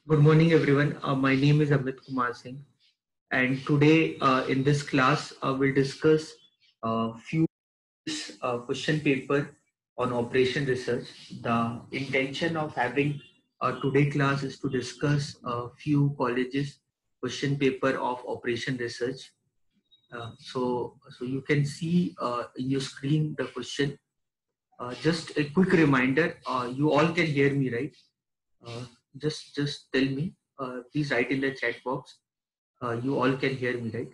Good morning, everyone. My name is Amit Kumar Singh, and today in this class, we'll discuss a few question paper on operation research. The intention of having today class is to discuss a few colleges question paper of operation research. So you can see in your screen the question. Just a quick reminder: you all can hear me, right? Uh, just tell me. Please write in the chat box. You all can hear me, right?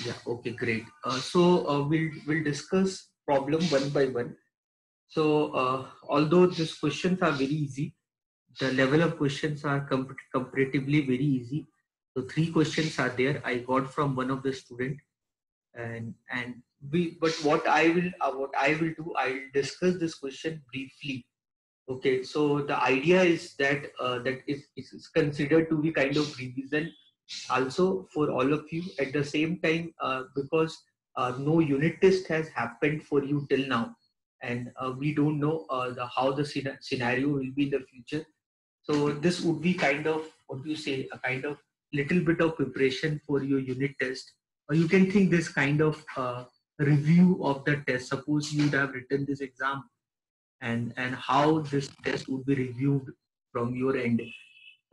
Yeah. Okay. Great. So we'll discuss problem one by one. So although these questions are very easy, the level of questions are comparatively very easy. So three questions are there. I got from one of the student, and we. But what I will do, I'll discuss this question briefly. Okay, so the idea is that it's considered to be kind of revision also for all of you at the same time because no unit test has happened for you till now, and we don't know how the scenario will be in the future. So this would be kind of what you say, a kind of little bit of preparation for your unit test, or you can think this kind of review of the test. Suppose you would have written this exam, and how this test would be reviewed from your end.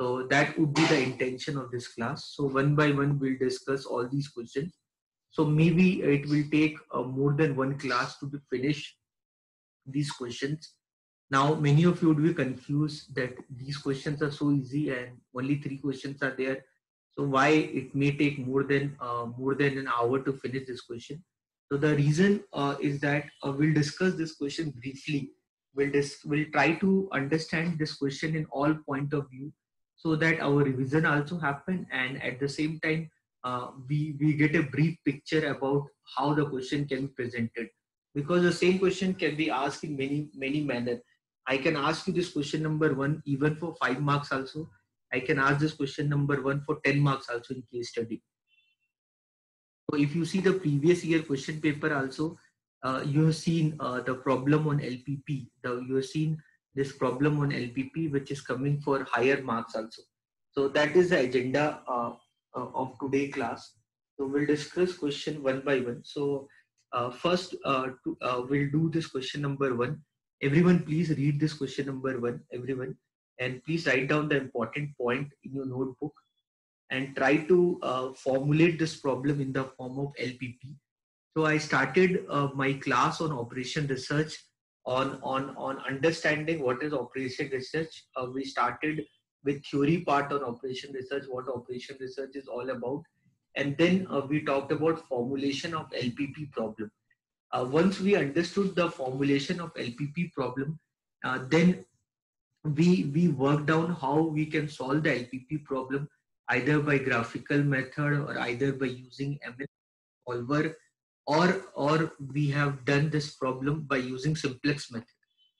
So that would be the intention of this class. So one by one we'll discuss all these questions. So maybe it will take more than one class to be finished these questions. Now many of you would be confused that these questions are so easy and only three questions are there. So why it may take more than an hour to finish this question? So the reason is that we'll discuss this question briefly. We'll try to understand this question in all point of view, so that our revision also happen, and at the same time we get a brief picture about how the question can be presented, because the same question can be asked in many manner. I can ask you this question number one even for 5 marks also. I can ask this question number one for 10 marks also in case study. So if you see the previous year question paper also, you have seen the problem on LPP. You have seen this problem on LPP, which is coming for higher marks also. So that is the agenda of today class. So we'll discuss question one by one. So first, we'll do this question number one. Everyone, please read this question number one. Everyone, and please write down the important point in your notebook and try to formulate this problem in the form of LPP. So I started my class on operation research on understanding what is operation research. We started with theory part on operation research, what operation research is all about, and then we talked about formulation of LPP problem. Once we understood the formulation of LPP problem, then we worked on how we can solve the LPP problem either by graphical method or either by using ML solver, or we have done this problem by using simplex method.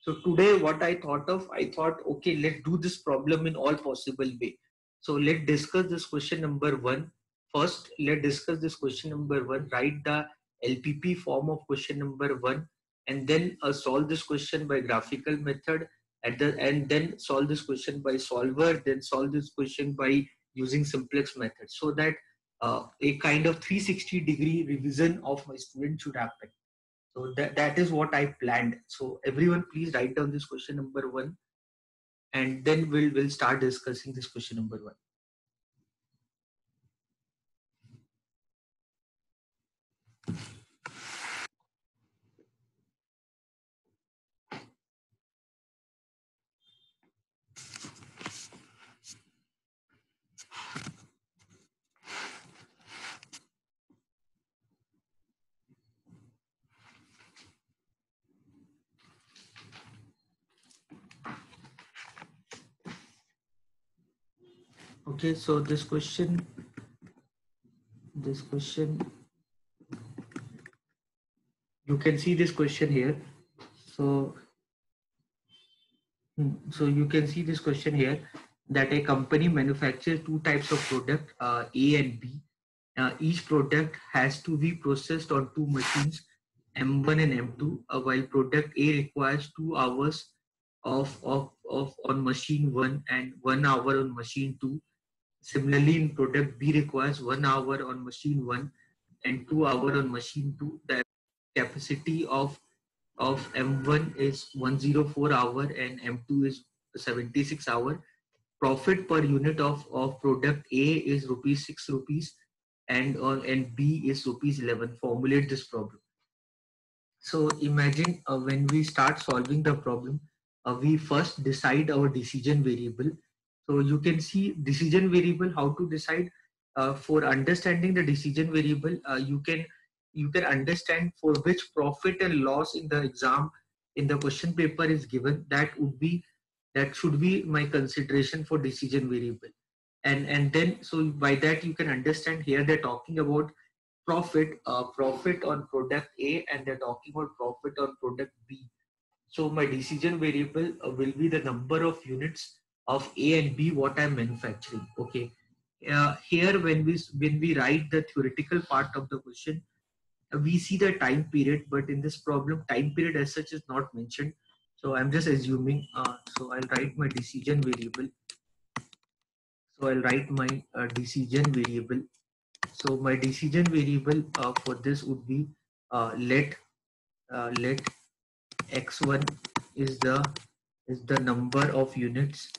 So today what I thought, okay, let's do this problem in all possible way. So let's discuss this question number one first. Let's discuss this question number one. Write the LPP form of question number one, and then solve this question by graphical method, and then solve this question by solver, then solve this question by using simplex method, so that a kind of 360-degree revision of my student should happen. So that is what I planned. So everyone, please write down this question number one, and then we'll start discussing this question number one. Okay, so this question, you can see this question here. So, so you can see this question here, that a company manufactures two types of product, A and B. Each product has to be processed on two machines, M1 and M2, while product A requires 2 hours on machine 1 and 1 hour on machine 2. Similarly, in product B requires 1 hour on machine 1 and 2 hour on machine 2. The capacity of M1 is 104 hour and M2 is 76 hour. Profit per unit of product A is rupees 6 rupees and B is rupees 11. Formulate this problem. So imagine when we start solving the problem, we first decide our decision variable. So you can see decision variable, how to decide. For understanding the decision variable, you can understand for which profit and loss in the exam, in the question paper is given. That should be my consideration for decision variable. And then, so by that you can understand, here they're talking about profit on product A and they're talking about profit on product B. So my decision variable will be the number of units of A and B what I'm manufacturing. Okay. Here when we write the theoretical part of the question, we see the time period, but in this problem time period as such is not mentioned. So I'm just assuming. So I'll write my decision variable. So I'll write my decision variable. So my decision variable for this would be let x1 is the number of units.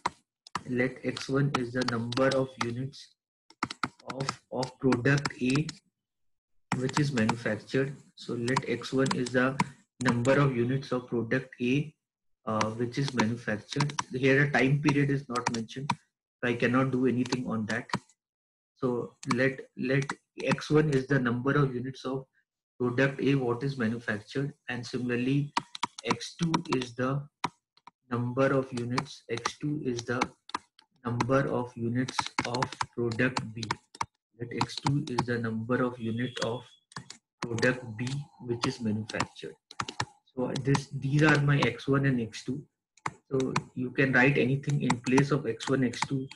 Let x1 is the number of units of product A which is manufactured. So let x1 is the number of units of product A which is manufactured. Here a time period is not mentioned, so I cannot do anything on that. So let x1 is the number of units of product A what is manufactured, and similarly x2 is the number of units. X2 is the number of units of product B. Let x2 is the number of unit of product B which is manufactured. So these are my x1 and x2. So you can write anything in place of x1, x2.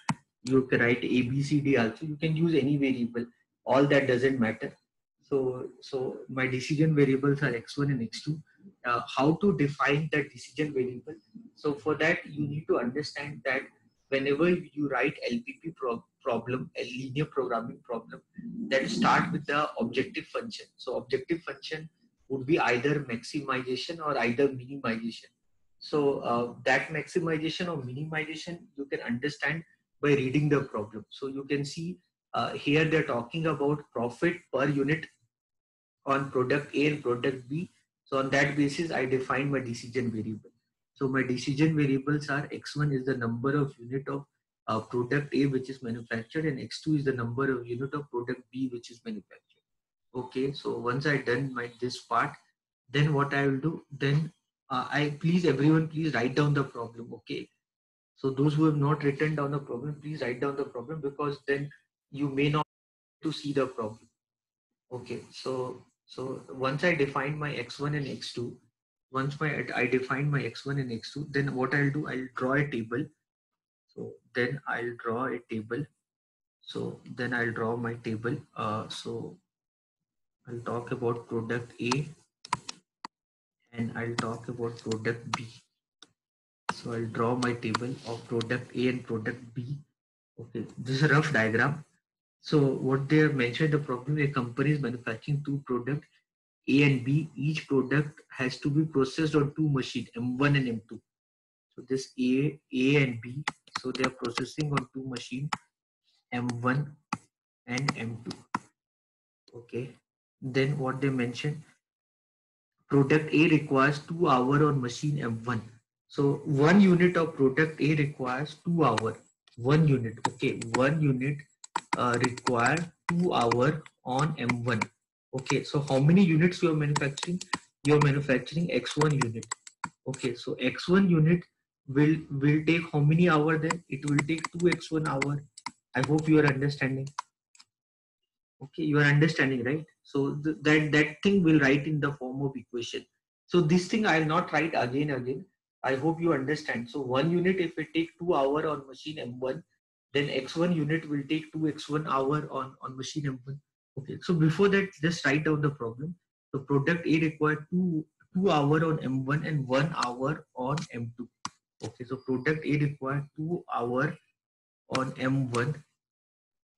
You can write A, B, C, D also. You can use any variable. All that doesn't matter. So my decision variables are x1 and x2. How to define that decision variable? So for that, you need to understand that whenever you write LPP problem, a linear programming problem, that start with the objective function. So objective function would be either maximization or either minimization. So that maximization or minimization you can understand by reading the problem. So you can see here they're talking about profit per unit on product A and product B. So on that basis, I define my decision variable. So my decision variables are x1 is the number of unit of product A which is manufactured, and x2 is the number of unit of product B which is manufactured. Okay, so once I done this part, then what I will do, then everyone please write down the problem. Okay, so those who have not written down the problem, please write down the problem, because then you may not to see the problem. Okay, so once I define my x1 and x2, I define my x1 and x2, then what I'll do, I'll draw a table. So then I'll draw a table. So then I'll draw my table. So I'll talk about product A and I'll talk about product B. So I'll draw my table of product A and product B. Okay, this is a rough diagram. So what they have mentioned, the problem, a company is manufacturing two products A and B. Each product has to be processed on two machines, M1 and M2. So this A and B, so they are processing on two machines, M1 and M2. Okay, then what they mentioned, product A requires 2 hours on machine M1. So 1 unit of product A requires 2 hours. 1 unit, okay, 1 unit require 2 hours on M1. Okay, so how many units you are manufacturing? You are manufacturing X1 unit. Okay, so X1 unit will take how many hours then? It will take 2x1 hour. I hope you are understanding. Okay, you are understanding, right? So that thing will write in the form of equation. So this thing I will not write again. I hope you understand. So 1 unit, if it take 2 hours on machine M1, then X1 unit will take 2x1 hour on machine M1. Okay, so before that, just write down the problem. So product A required 2 hours on M1 and 1 hour on M2. Okay, so product A require 2 hours on M1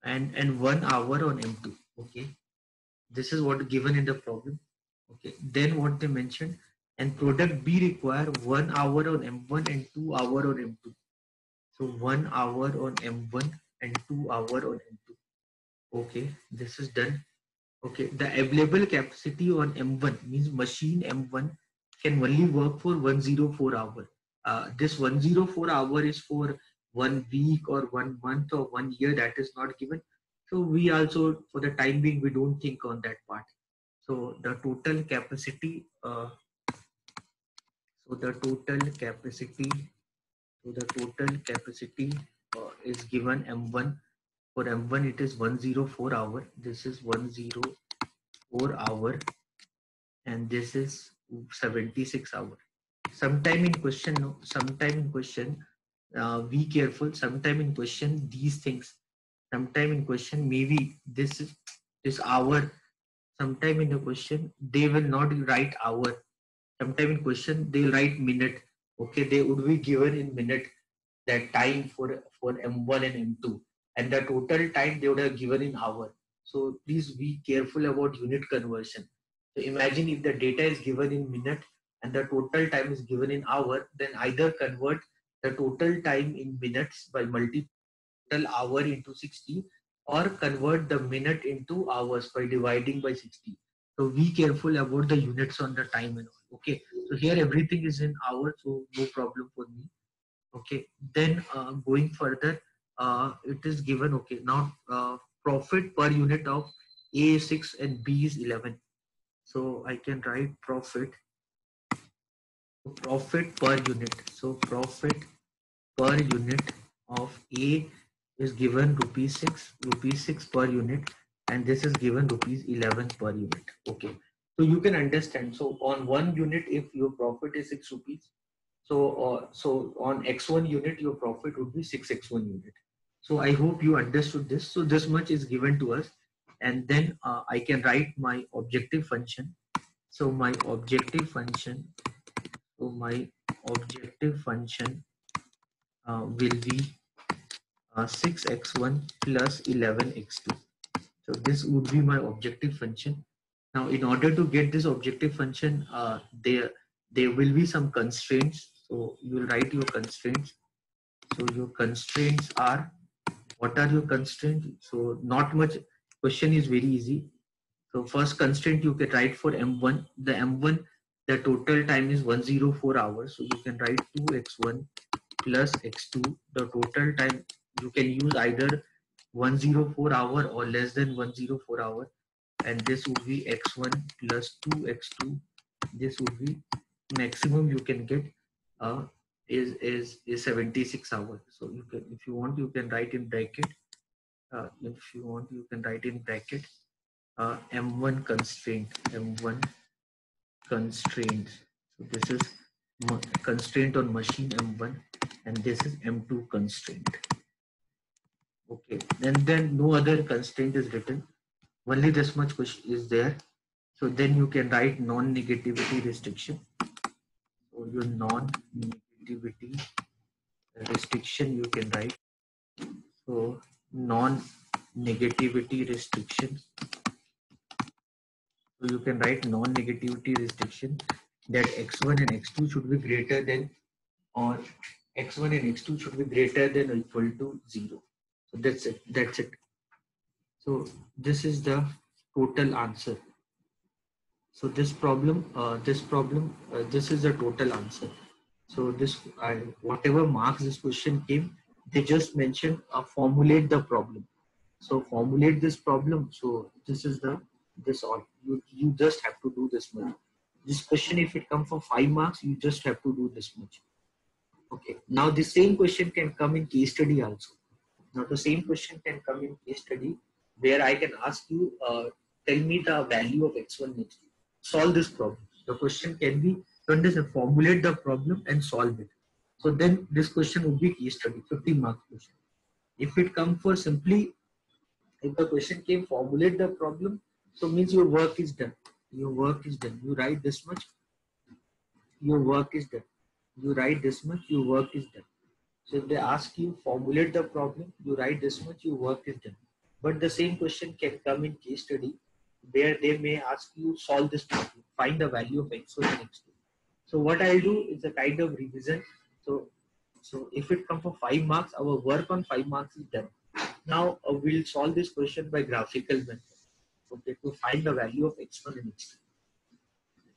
and 1 hour on M2. Okay, this is what given in the problem. Okay, then what they mentioned, and product B require 1 hour on M1 and 2 hour on M2. So 1 hour on M1 and 2 hour on M2. Okay, this is done. Okay, the available capacity on M1 means machine M1 can only work for 104 hour. This 104 hour is for 1 week or 1 month or 1 year, that is not given. So we also, for the time being, we don't think on that part. So the total capacity, so the total capacity, is given M1. For M1 it is 104 hour. This is 104 hour, and this is 76 hour. Sometime in question, no, sometime in question, be careful. Sometime in question, these things. Sometime in question, maybe this hour. Sometime in the question, they will not write hour. Sometime in question, they will write minute. Okay, they would be given in minute that time for M1 and M2, and the total time they would have given in hour. So please be careful about unit conversion. So imagine if the data is given in minute and the total time is given in hour, then either convert the total time in minutes by multiple hour into 60, or convert the minute into hours by dividing by 60. So be careful about the units on the time and all. Okay, so here everything is in hours, so no problem for me. Okay, then going further, it is given. Okay, now profit per unit of A is 6 and B is 11. So I can write profit per unit. So profit per unit of A is given rupees 6 per unit, and this is given rupees 11 per unit. Okay, so you can understand. So on 1 unit, if your profit is 6 rupees, so on X1 unit, your profit would be 6x1 unit. So I hope you understood this. So this much is given to us, and then I can write my objective function. So my objective function, will be 6x1 plus 11x2. So this would be my objective function. Now, in order to get this objective function, there will be some constraints. So you will write your constraints. So your constraints are, what are your constraints? So not much. Question is very easy. So first constraint you can write for M1. The M1, the total time is 104 hours. So you can write 2x1 plus x2. The total time, you can use either 104 hour or less than 104 hour, and this would be x1 plus 2x2. This would be maximum you can get, is 76 hours. So you can, if you want, you can write in bracket. If you want, you can write in bracket M1 constraint. So this is constraint on machine M1, and this is M2 constraint. Okay, and then no other constraint is written. Only this much question is there. So then you can write non-negativity restriction. So your non-negativity restriction you can write. So non-negativity restriction. So you can write non-negativity restriction that x1 and x2 should be greater than, or x1 and x2 should be greater than or equal to 0. So that's it. That's it. So this is the total answer. So this is the total answer. So this, whatever marks this question came, they just mentioned formulate the problem. So formulate this problem. So this is this all. You just have to do this much. This question, if it comes for 5 marks, you just have to do this much. Okay. Now the same question can come in case study also. Now the same question can come in case study where I can ask you, tell me the value of x1 and x2. Solve this problem. The question can be, formulate the problem and solve it. So then this question would be case study, 15 mark question. If it comes for simply, if the question came formulate the problem, so means your work is done. Your work is done. You write this much, your work is done. you write this much, your work is done. So if they ask you formulate the problem, you write this much, your work is done. But the same question can come in case study where they may ask you solve this problem, find the value of x1 and x2. So what I'll do is a kind of revision. So if it comes for 5 marks, our work on 5 marks is done. Now we'll solve this question by graphical method. Okay, to find the value of x1 and x2.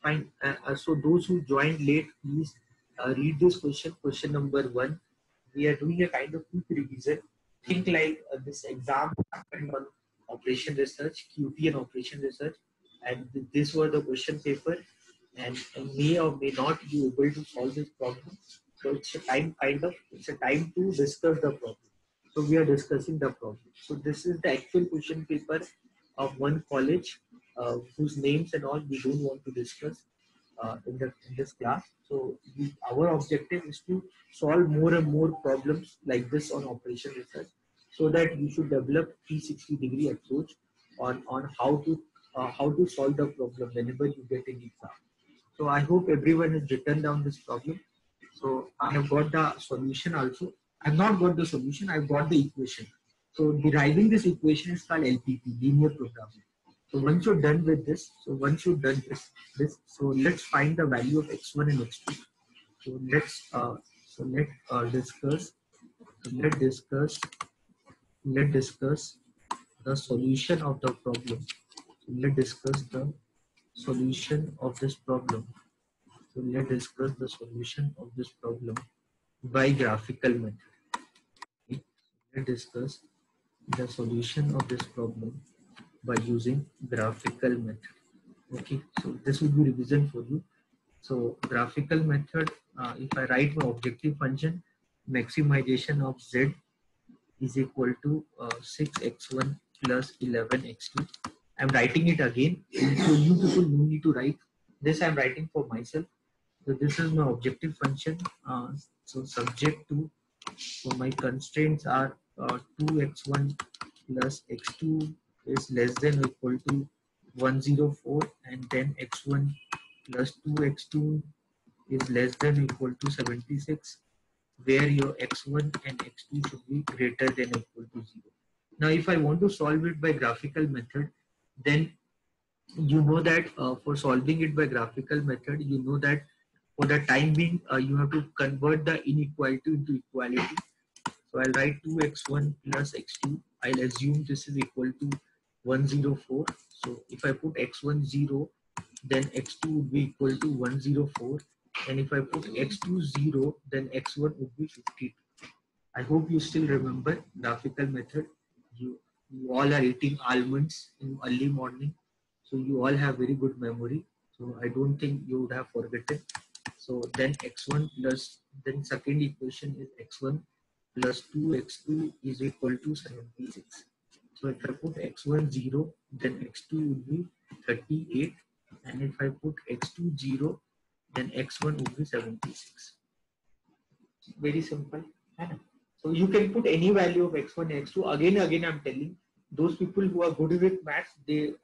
Fine. So those who joined late, please read this question. Question number 1. We are doing a kind of quick revision. Think like this exam happened on operation research, QT and operation research, and this was the question paper, and may or may not be able to solve this problem. So it's a time to discuss the problem. So we are discussing the problem. So this is the actual question paper of one college whose names and all we don't want to discuss in this class. So our objective is to solve more and more problems like this on operation research, so that you should develop 360-degree approach on how to solve the problem whenever you get an exam. So I hope everyone has written down this problem. So I have got the solution also. I've not got the solution, I've got the equation. So deriving this equation is called LPP, linear programming. So once you're done with this, so let's find the value of x1 and x2. So let's discuss the solution of the problem. So let's discuss the solution of this problem. So let's discuss the solution of this problem by graphical method. Okay. Let's discuss the solution of this problem by using graphical method. Okay, so this will be revision for you. So graphical method, if I write my objective function, maximization of z is equal to 6x1 plus 11x2. I'm writing it again. So you people you need to write this. I'm writing for myself. So this is my objective function. So subject to, so my constraints are 2x1 plus x2 is less than or equal to 104, and then x1 plus 2x2 is less than or equal to 76, where your x1 and x2 should be greater than or equal to 0. Now if I want to solve it by graphical method, then you know that for solving it by graphical method, you know that for the time being you have to convert the inequality into equality. So I'll write 2x1 plus x2. I'll assume this is equal to 104. So if I put x1 0, then x2 would be equal to 104. And if I put x2 0, then x1 would be 52. I hope you still remember graphical method. You all are eating almonds in early morning. So you all have very good memory. So I don't think you would have forgotten. So then x1 plus, then second equation is x1 plus 2x2 is equal to 76. So if I put x1 0, then x2 would be 38. And if I put x2 0, then x1 would be 76. Very simple. So you can put any value of x1 and x2. Again, I'm telling those people who are good with maths,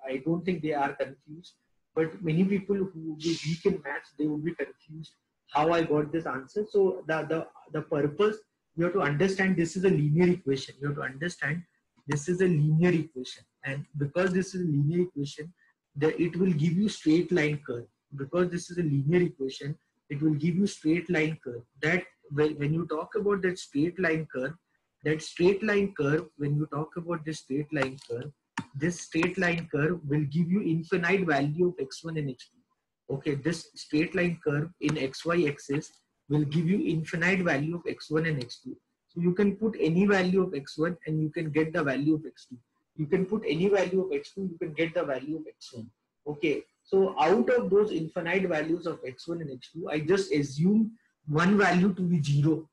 I don't think they are confused. But many people who will be weak in maths, they will be confused how I got this answer. So the purpose, you have to understand this is a linear equation. You have to understand this is a linear equation, and because this is a linear equation, it will give you straight line curve. Because this is a linear equation, it will give you straight line curve. That when you talk about that straight line curve, when you talk about this straight line curve, this straight line curve will give you infinite value of x1 and x2. Okay, this straight line curve in xy axis will give you infinite value of x1 and x2. So you can put any value of x1 and you can get the value of x2. You can put any value of x2, you can get the value of x1. Okay, so out of those infinite values of x1 and x2, I just assume one value to be 0.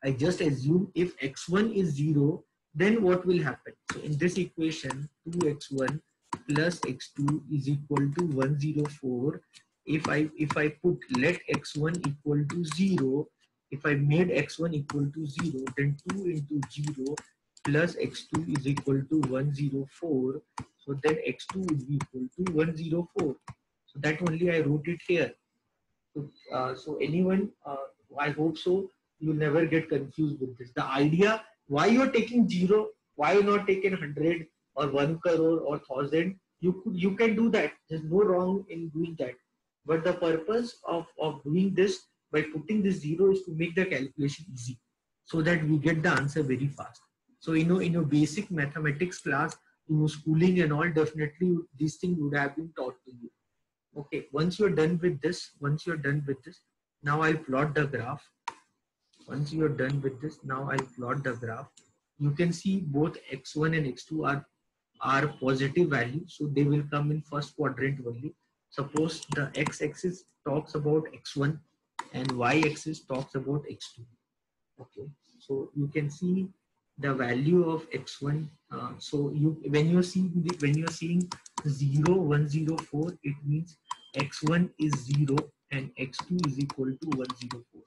I just assume if x1 is 0, then what will happen? So in this equation, 2x1 plus x2 is equal to 104. If I put let x1 equal to 0, if I made x1 equal to 0, then 2 into 0 plus x2 is equal to 104. So then x2 would be equal to 104. So that only I wrote it here. So anyone, I hope so, you never get confused with this. The idea why you're taking zero, why you're not taking 100 or 1 crore or 1,000, you can do that. There's no wrong in doing that. But the purpose of doing this by putting this zero is to make the calculation easy, so that we get the answer very fast. So in your basic mathematics class, in your schooling and all, definitely these things would have been taught to you. Okay, once you're done with this, now I'll plot the graph. Once you're done with this, now I'll plot the graph. You can see both x1 and x2 are positive values, so they will come in first quadrant only. Suppose the x-axis talks about x1 and y-axis talks about x2. Okay, so you can see the value of x1. So when you're seeing 0 1 0 4, it means x1 is 0 and x2 is equal to 104.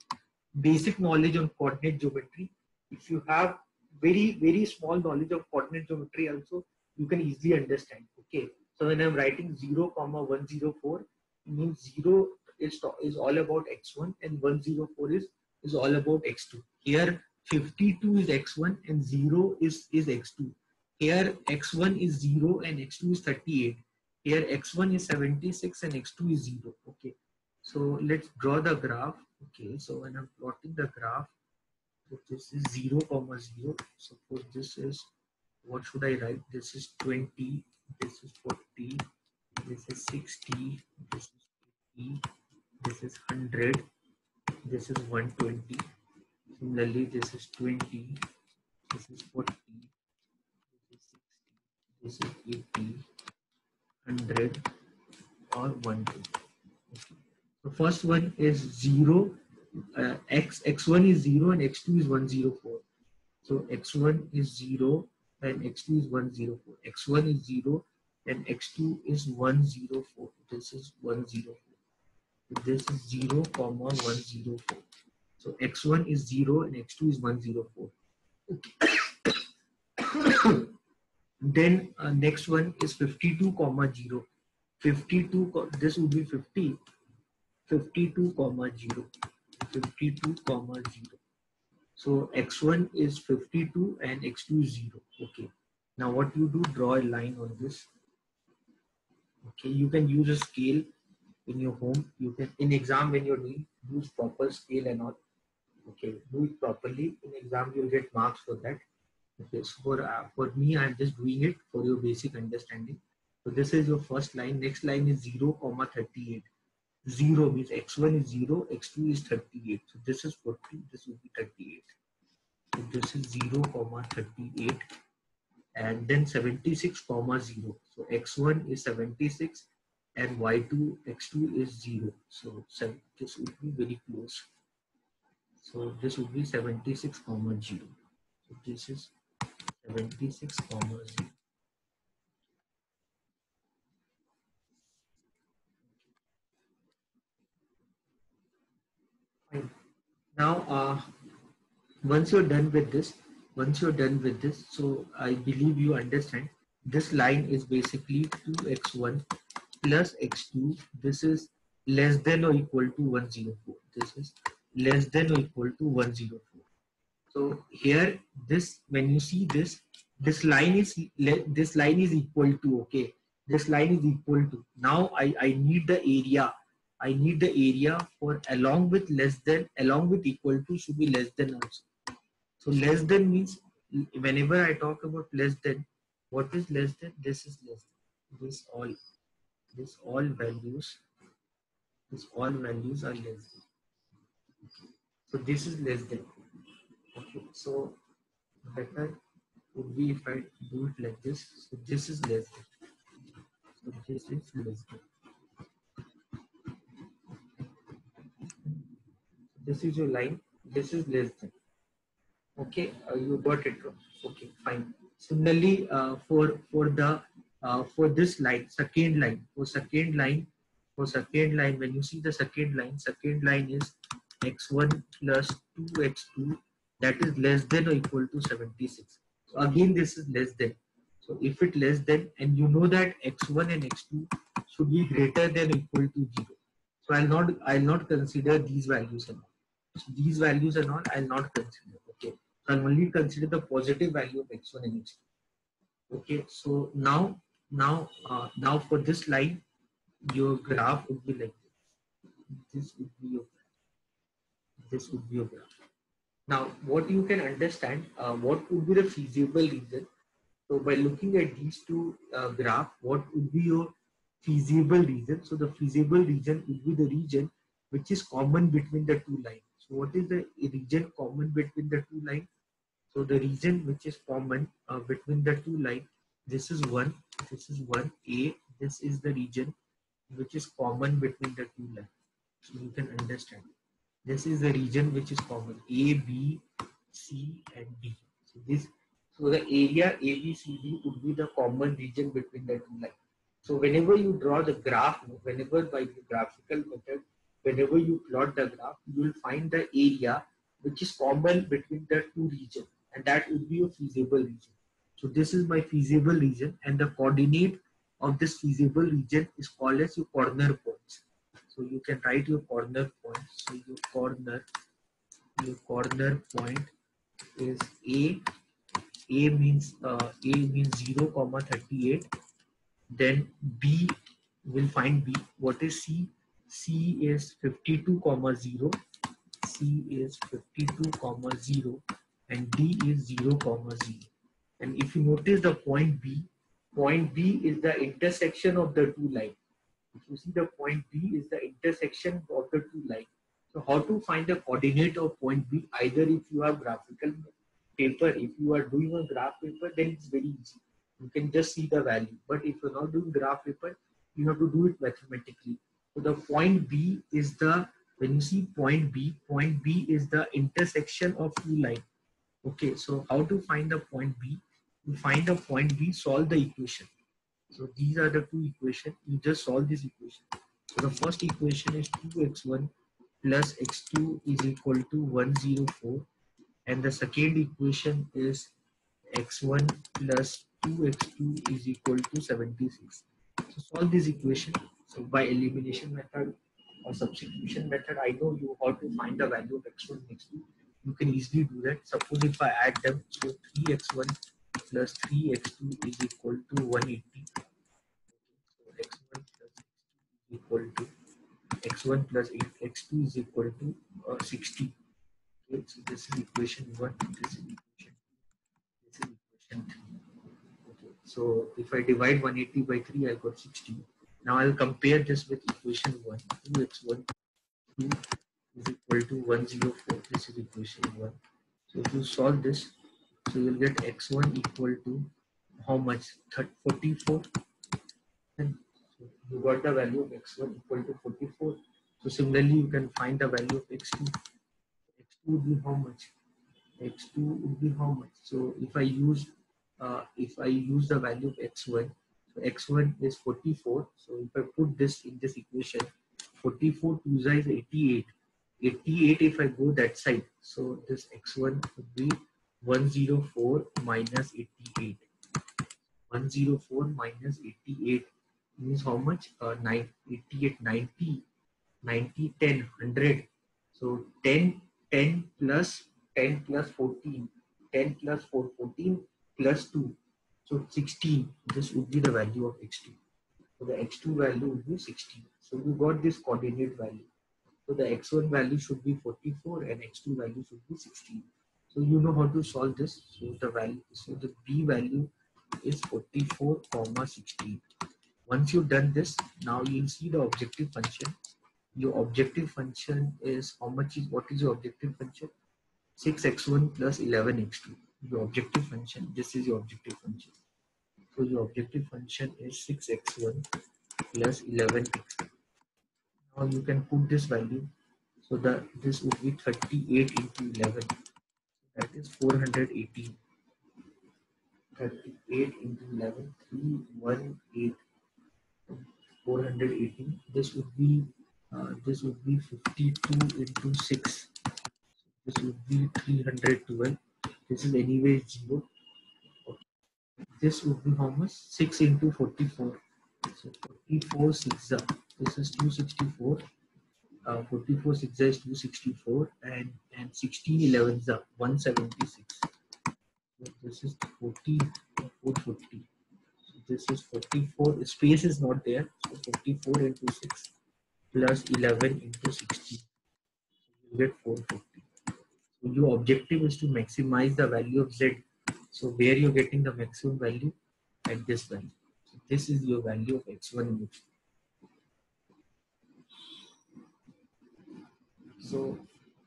Basic knowledge on coordinate geometry. If you have very small knowledge of coordinate geometry also, you can easily understand. Okay, so when I'm writing 0 comma 104, it means 0 is all about x1 and 104 is all about x2. Here 52 is x1 and 0 is x2. Here x1 is 0 and x2 is 38. Here x1 is 76 and x2 is 0. Okay, so let's draw the graph. Okay, so when I'm plotting the graph, so this is 0 comma 0. Suppose this is, what should I write? This is 20, this is 40, this is 60, this is 80, this is 100, this is 120. Similarly, this is 20, this is 40, this is 60, this is 80, 100 or 120. Okay. The first one is 0, x1 is 0 and x2 is 104. So x1 is 0 and x2 is 104. x1 is 0 and x2 is 104. This is 104. This is 0 comma 104. So x1 is 0 and x2 is 104. Then next one is 52 comma 0. 52, this would be 50. 52 comma 0. 52 comma 0. So x1 is 52 and x2 is 0. Okay. Now what you do, draw a line on this. Okay, you can use a scale in your home. You can, in exam when you're doing, use proper scale and all. Okay, do it properly. In exam you'll get marks for that. Okay, so for me, I'm just doing it for your basic understanding. So this is your first line. Next line is 0 comma 38. 0 means x1 is 0, x2 is 38. So this is 40, this will be 38. So this is 0 comma 38, and then 76 comma 0. So x1 is 76 and y2 x2 is 0. So this would be very close. So this would be 76 comma 0. So this is 76 comma 0. Fine. Now once you're done with this, so I believe you understand, this line is basically 2x1 plus x2. This is less than or equal to 104. This is less than or equal to 104. So here, this, when you see this, this line is equal to, okay, this line is equal to. Now I need the area. I need the area for along with less than, along with equal to should be less than also. So less than means, whenever I talk about less than, what is less than? This is less than. This all values are less than. So this is less than. Okay, so better would be if I do it like this. So this is less than. So this is less than. This is your line. This is less than. Okay, you got it wrong. Okay, fine. Similarly, for this line, second line, when you see the second line is x1 plus 2x2, that is less than or equal to 76. So again, this is less than. So if it less than, and you know that x1 and x2 should be greater than or equal to 0. So I'll not consider these values and all. So these values and all I'll not consider. Okay. So I'll only consider the positive value of x1 and x2. Okay. So now for this line, your graph would be like this. This would be your graph. Now, what you can understand, what would be the feasible region? So by looking at these two graph, what would be your feasible region? So the feasible region would be the region which is common between the two lines. So what is the region common between the two lines? So the region which is common between the two lines, this is one A, this is the region which is common between the two lines. So you can understand. This is the region which is common, A, B, C and D. So the area ABCD would be the common region between the two lines. So whenever you draw the graph, whenever by the graphical method, whenever you plot the graph, you will find the area which is common between the two regions, and that would be a feasible region. So this is my feasible region, and the coordinate of this feasible region is called as your corner points. So you can write your corner points. So your corner point is A. A means 0, 38. Then B, will find B. What is C? C is 52, 0. C is 52, 0, and D is 0, 0. And if you notice the point B is the intersection of the two lines. If you see the point B is the intersection of the two lines. So how to find the coordinate of point B? Either if you have graphical paper, if you are doing a graph paper, then it's very easy. You can just see the value. But if you're not doing graph paper, you have to do it mathematically. So the point B is the, when you see point B is the intersection of two lines. Okay, so how to find the point B? To find the point B, solve the equation. So these are the two equations. You just solve this equation. So the first equation is 2x1 plus x2 is equal to 104. And the second equation is x1 plus 2x2 is equal to 76. So solve this equation. So by elimination method or substitution method, I know you how to find the value of x1 and x2. You can easily do that. Suppose if I add them, so 3x1 plus 3x2 is equal to 180. So x1 plus x2 is equal to x1 plus x2 is equal to 60. Okay, so this is equation 1, this is equation 2, this is equation 3. Okay, so if I divide 180 by 3, I got 60. Now I'll compare this with equation 1. 2x1 2 is equal to 104. This is equation 1. So if you solve this, so you'll get x1 equal to how much? 44. And so you got the value of x1 equal to 44. So similarly, you can find the value of x2. X2 would be how much? X2 would be how much? So if I use the value of x1, so x1 is 44. So if I put this in this equation, 44 2 is 88. 88 if I go that side, so this x1 would be 104 minus 88. 104 minus 88 means how much? 88, 90, 90, 10, 100. So 10, 10 plus 10 plus 14, 10 plus 4, 14 plus 2. So 16, this would be the value of x2. So the x2 value would be 16. So you got this coordinate value. So the x1 value should be 44 and x2 value should be 16. So you know how to solve this. So the value, so the b value is 44, 16. Once you've done this, now you'll see the objective function. Your objective function is how much is, what is your objective function? 6x1 plus 11x2. Your objective function, this is your objective function. So your objective function is 6x1 plus 11x2. Now you can put this value. So that this would be 38 into 11. That is 418. 38 into 11, 318. 418. This would be 52 into 6. This would be 312. This is anyway 0. Okay. This would be how much? 6 into 44. So 44 6. This is 264. 44 6 is 264 and 16 11 is 176. So this is 40 450. So this is 44. Space is not there. So 44 into 6 plus 11 into 16. You get 450. So your objective is to maximize the value of Z. So where you're getting the maximum value at this value. So this is your value of x1 and x2.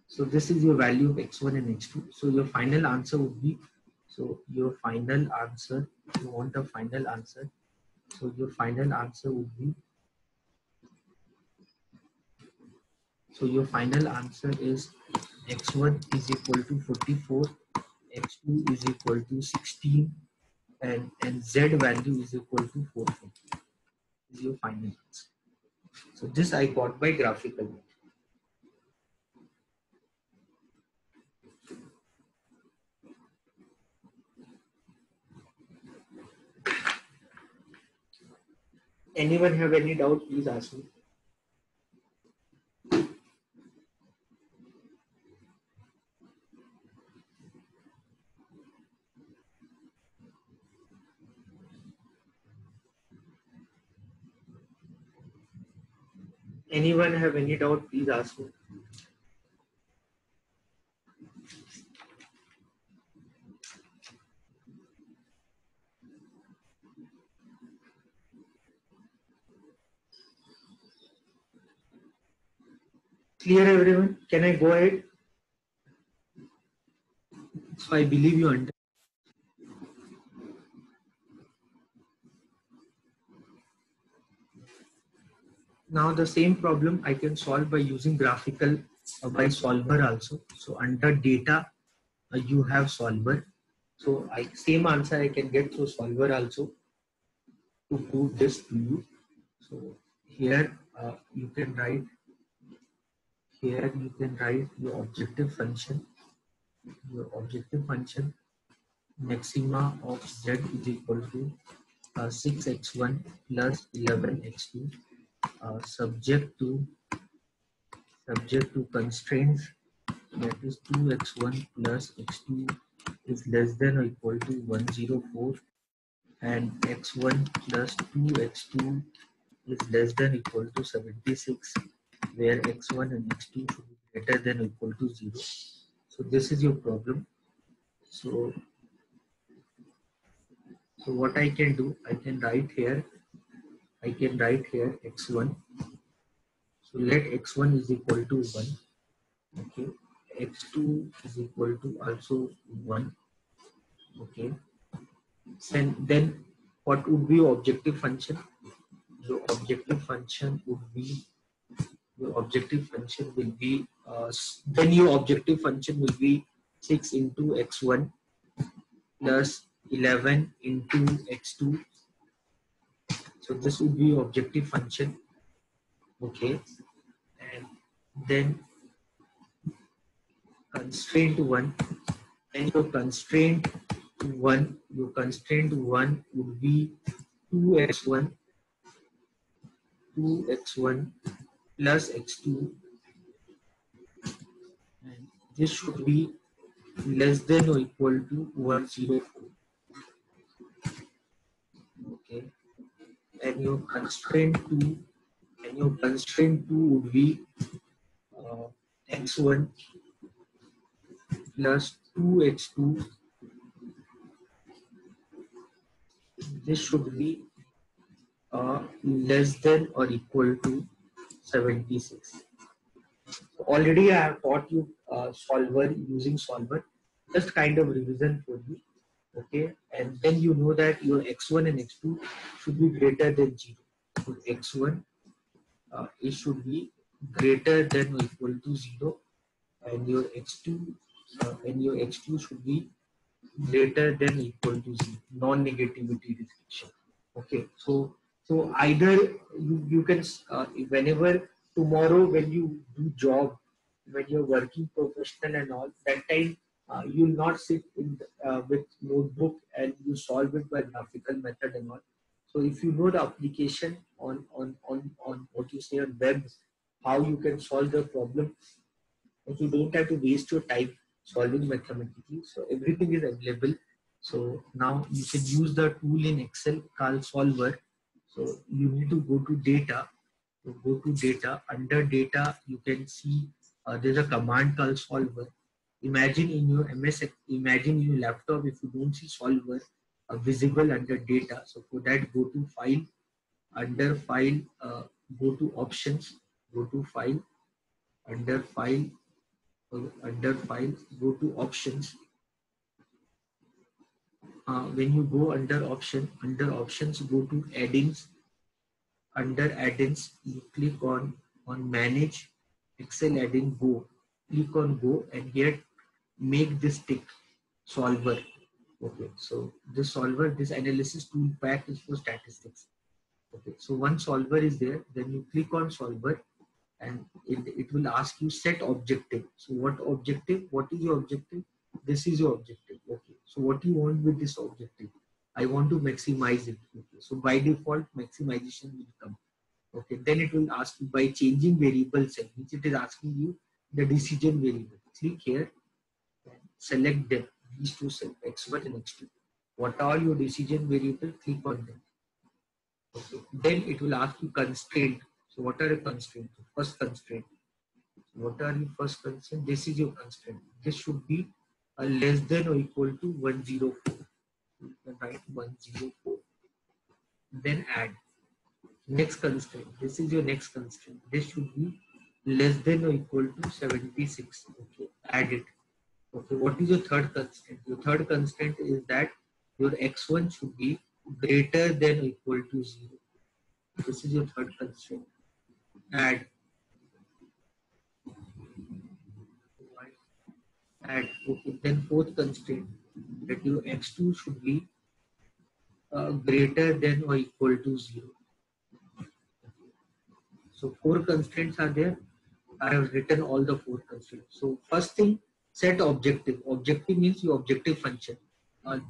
So this is your value of x1 and x2. So your final answer would be, so your final answer, if you want a final answer, so your final answer would be, so your final answer is x1 is equal to 44, x2 is equal to 16, and z value is equal to 450. Is your final answer. So this I got by graphical. Anyone have any doubt, please ask me. Anyone have any doubt, please ask me. Clear everyone? Can I go ahead? So I believe you understand. Now the same problem I can solve by using graphical by solver also. So under data, you have solver. So same answer I can get through solver also to prove this to you. So here you can write your objective function. Your objective function maxima of z is equal to 6x1 plus 11x2 subject to constraints, that is 2x1 plus x2 is less than or equal to 104, and x1 plus 2x2 is less than or equal to 76, where x1 and x2 should be greater than or equal to 0. So this is your problem. So what I can do, I can write here x1. So let x1 is equal to 1. Okay. X2 is equal to also 1. Okay. And then what would be your objective function? Your objective function will be then your objective function will be 6 into x1 plus 11 into x2. So this would be your objective function. Okay. And then constraint 1, and your constraint 1 would be 2x1 plus x2, and this should be less than or equal to 104. Okay, and your constraint 2 would be x1 plus 2x2. This should be less than or equal to 76. So already I have taught you solver, using solver, just kind of revision for you. Okay, and then you know that your x1 and x2 should be greater than 0. So x1 it should be greater than or equal to 0, and your x2 should be greater than or equal to 0. Non-negativity restriction. Okay, so either you can whenever tomorrow when you do job, when you're working professional and all, that time you'll not sit with notebook and you solve it by graphical method and all. So if you know the application on what you say on web, how you can solve the problem. And you don't have to waste your time solving mathematically. So everything is available. So now you can use the tool in Excel called Solver. So you need to go to data. So go to data. Under data, you can see there's a command called Solver. Imagine in your imagine in your laptop, if you don't see Solver visible under data. So for that, go to File. Under File, go to Options. Go to File. Under File, go to Options. When you go under Options, go to Add-ins. Under Add-ins, you click on Manage Excel Add-in Go. Click on Go, and here make this tick, Solver. Okay, so this Solver, this analysis tool pack is for statistics. Okay, so once Solver is there, then you click on Solver, and it will ask you set objective. So what objective? What is your objective? This is your objective. Okay. So what do you want with this objective? I want to maximize it. Okay. So by default, maximization will come. Okay. Then it will ask you by changing variable cell, which it is asking you the decision variable. Click here and select them. These two cells, X1 and X2. What are your decision variable? Click on them. Okay. Then it will ask you constraint. So what are your constraints? First constraint. What are your first constraint? This is your constraint. This should be less than or equal to 104. You can write 104. Then add. Next constraint. This is your next constraint. This should be less than or equal to 76. Okay. Add it. Okay. What is your third constraint? Your third constraint is that your x1 should be greater than or equal to 0. This is your third constraint. Add. Add. Okay. Then fourth constraint, that your x2 should be greater than or equal to 0. So 4 constraints are there. I have written all the 4 constraints. So first thing, set objective. Objective means your objective function.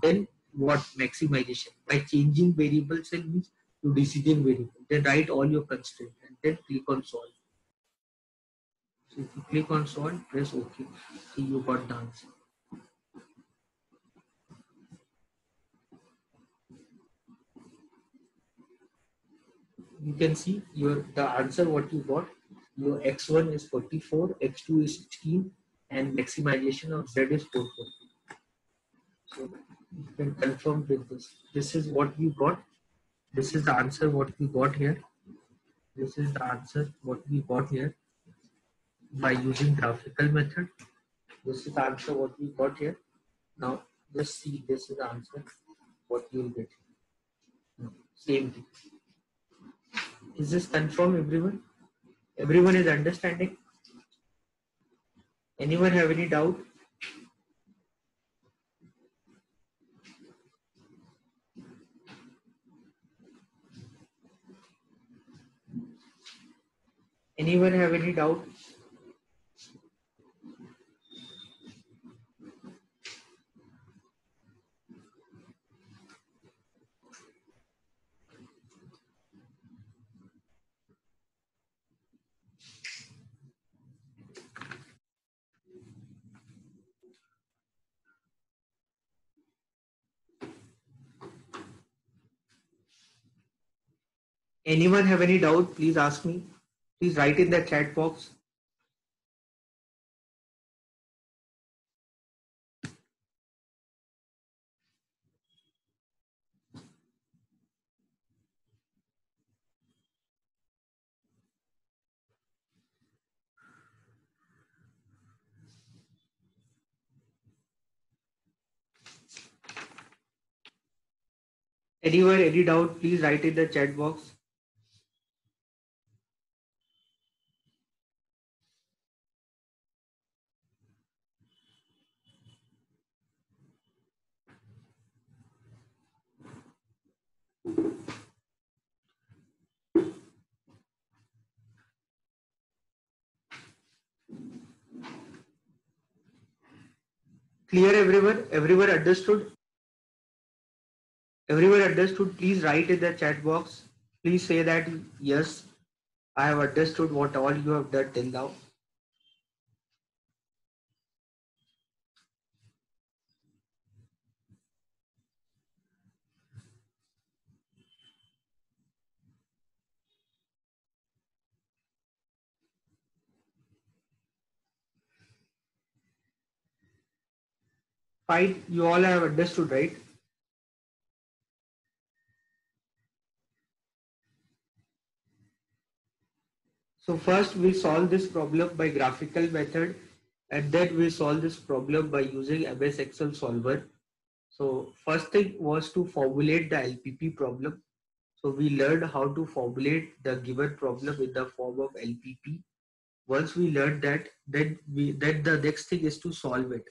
Then what? Maximization. By changing variable cell means your decision variable. Then write all your constraints and then click on solve. So if you click on solve, press OK. See, you got the answer. You can see the answer what you got. Your x1 is 44, x2 is 16, and maximization of z is 440. So you can confirm with this. This is what we got. This is the answer what we got here. This is the answer what we got here by using graphical method. This is the answer what we got here. Now just see, this is the answer what you will get. Same thing. Is this confirmed, everyone? Everyone is understanding? Anyone have any doubt? Anyone have any doubt? Anyone have any doubt? Please ask me. Please write in the chat box. Anyone, any doubt? Please write in the chat box. Clear, everyone? Everyone understood? Everyone understood? Please write in the chat box. Please say that yes, I have understood what all you have done till now. Fine, you all have understood, right? So first we solve this problem by graphical method, and then we solve this problem by using MS Excel solver. So first thing was to formulate the LPP problem. So we learned how to formulate the given problem in the form of LPP. Once we learned that, then the next thing is to solve it.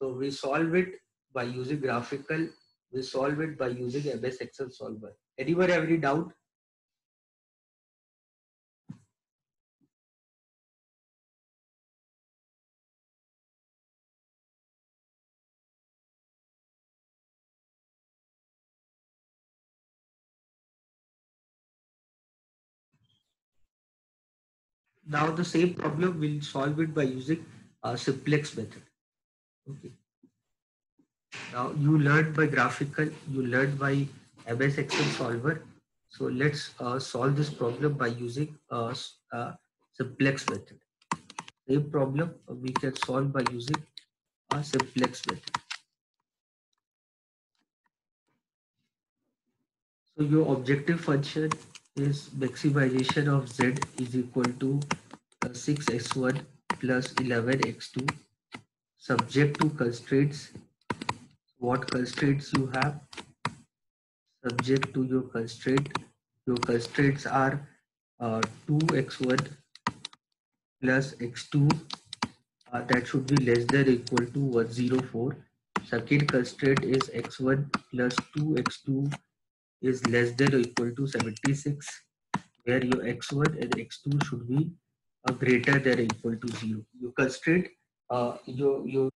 So we solve it by using graphical. We solve it by using MS Excel solver. Anyone have any doubt? Now the same problem we'll solve it by using a simplex method. Okay. Now you learned by graphical, you learned by MS Excel solver. So let's solve this problem by using a simplex method. Same problem we can solve by using a simplex method. So your objective function is maximization of z is equal to 6x1 plus 11x2 subject to constraints. What constraints you have? Subject to your constraint. Your constraints are 2x1 plus x2 that should be less than or equal to 104. Second constraint is x1 plus 2x2 is less than or equal to 76, where your x1 and x2 should be greater than or equal to 0. You constraint your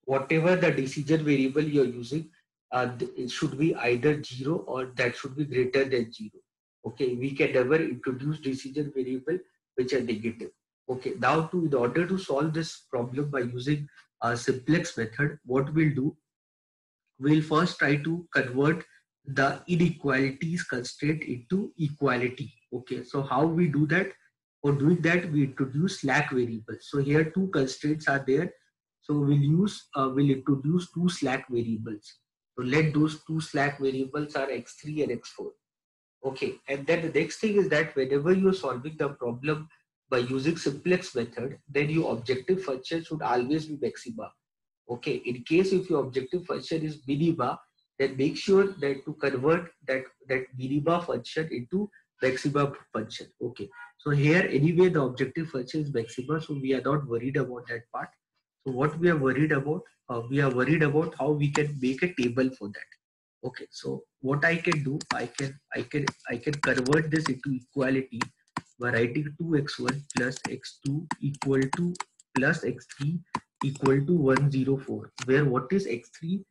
whatever the decision variable you're using, it should be either 0 or that should be greater than 0. Okay, we can never introduce decision variable which are negative. Okay, now in order to solve this problem by using a simplex method, what we'll do, we'll first try to convert the inequalities constraint into equality. Okay, so how we do that? For doing that, we introduce slack variables. So here two constraints are there. So we'll introduce two slack variables. So let those two slack variables are x3 and x4. Okay, and then the next thing is that whenever you're solving the problem by using simplex method, then your objective function should always be maxima. Okay, in case if your objective function is minima, then make sure that to convert that minima function into maxima function. Okay, so here anyway the objective function is maxima, so we are not worried about that part. So what we are worried about, we are worried about how we can make a table for that. Okay, so what I can do, I can convert this into equality by writing 2x1 plus x2 equal to plus x3 equal to 104, where what is x3?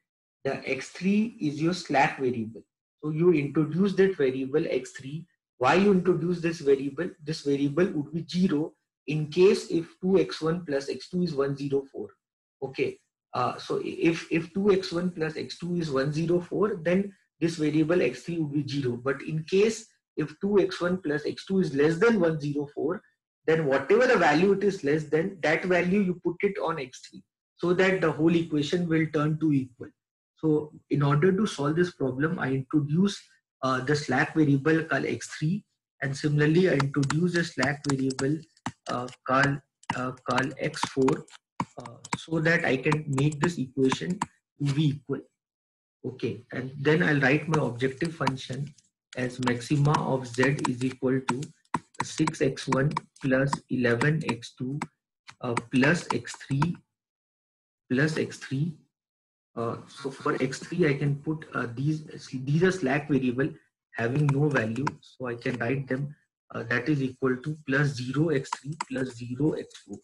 The x3 is your slack variable. So you introduce that variable x3. Why you introduce this variable? This variable would be 0 in case if 2x1 plus x2 is 104. Okay, so if 2x1 plus x2 is 104, then this variable x3 would be 0. But in case if 2x1 plus x2 is less than 104, then whatever the value it is less than, that value you put it on x3, so that the whole equation will turn to equal. So in order to solve this problem, I introduce the slack variable called x3, and similarly I introduce a slack variable called x4, so that I can make this equation to be equal. Okay, and then I'll write my objective function as maxima of z is equal to 6x1 plus 11x2 plus x3. So for x3 I can put these are slack variable having no value, so I can write them that is equal to plus 0x3 plus 0x4.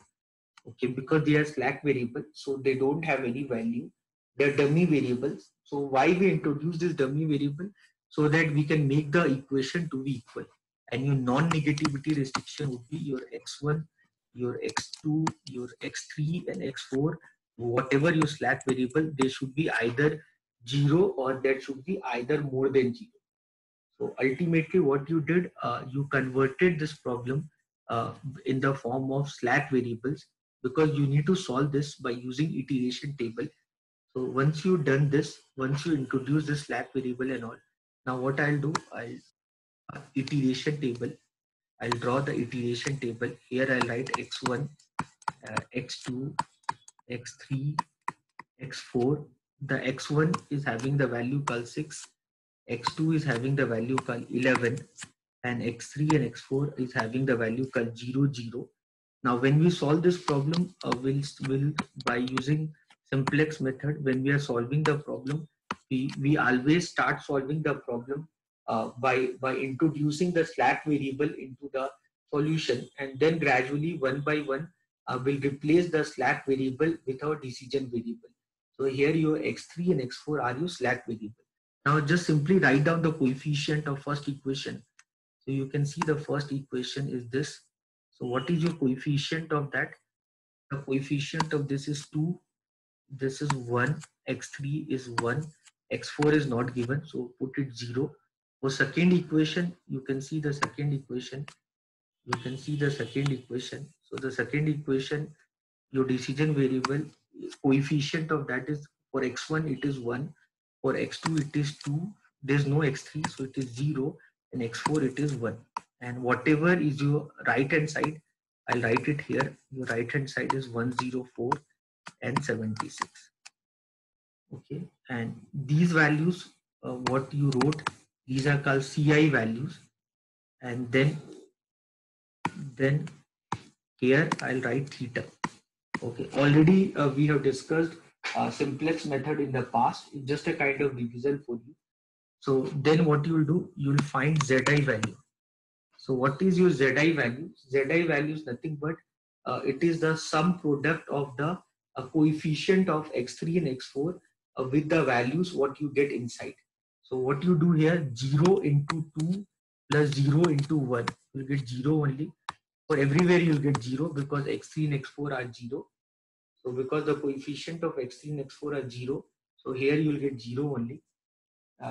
Okay, because they are slack variable, so they don't have any value. They're dummy variables. So why we introduce this dummy variable? So that we can make the equation to be equal. and your non-negativity restriction would be your x1, your x2, your x3 and x4. Whatever your slack variable, they should be either 0 or that should be either more than 0. So ultimately what you did, you converted this problem uh, in the form of slack variables, because you need to solve this by using iteration table. So once you've done this, once you introduce the slack variable and all, now what I'll do, I'll iteration table. I'll draw the iteration table. Here I'll write x1, x2, x3, x4. The x1 is having the value called 6, x2 is having the value called 11, and x3 and x4 is having the value called 0, 0. Now when we solve this problem, we'll by using simplex method, when we are solving the problem, we always start solving the problem by introducing the slack variable into the solution, and then gradually one by one we'll replace the slack variable with our decision variable. So here your x3 and x4 are your slack variable. Now just simply write down the coefficient of first equation. So you can see the first equation is this. So what is your coefficient of that? The coefficient of this is 2, this is 1, x3 is 1, x4 is not given, so put it 0. For second equation, you can see the second equation. You can see the second equation. So the second equation, your decision variable coefficient of that is, for x1 it is 1, for x2 it is 2, there is no x3 so it is 0, and x4 it is 1. And whatever is your right hand side, I'll write it here. Your right hand side is 104 and 76. Okay, and these values, what you wrote, these are called CI values. And then here I'll write theta. Okay, already we have discussed simplex method in the past. It's just a kind of revision for you. So then what you will do, you will find Zi value. So what is your Zi value? Zi value is nothing but it is the sum product of the coefficient of x3 and x4 with the values what you get inside. So what you do here, 0 into 2 plus 0 into 1, you will get 0 only. For everywhere you will get 0 because x3 and x4 are 0. So because the coefficient of x3 and x4 are 0, so here you will get 0 only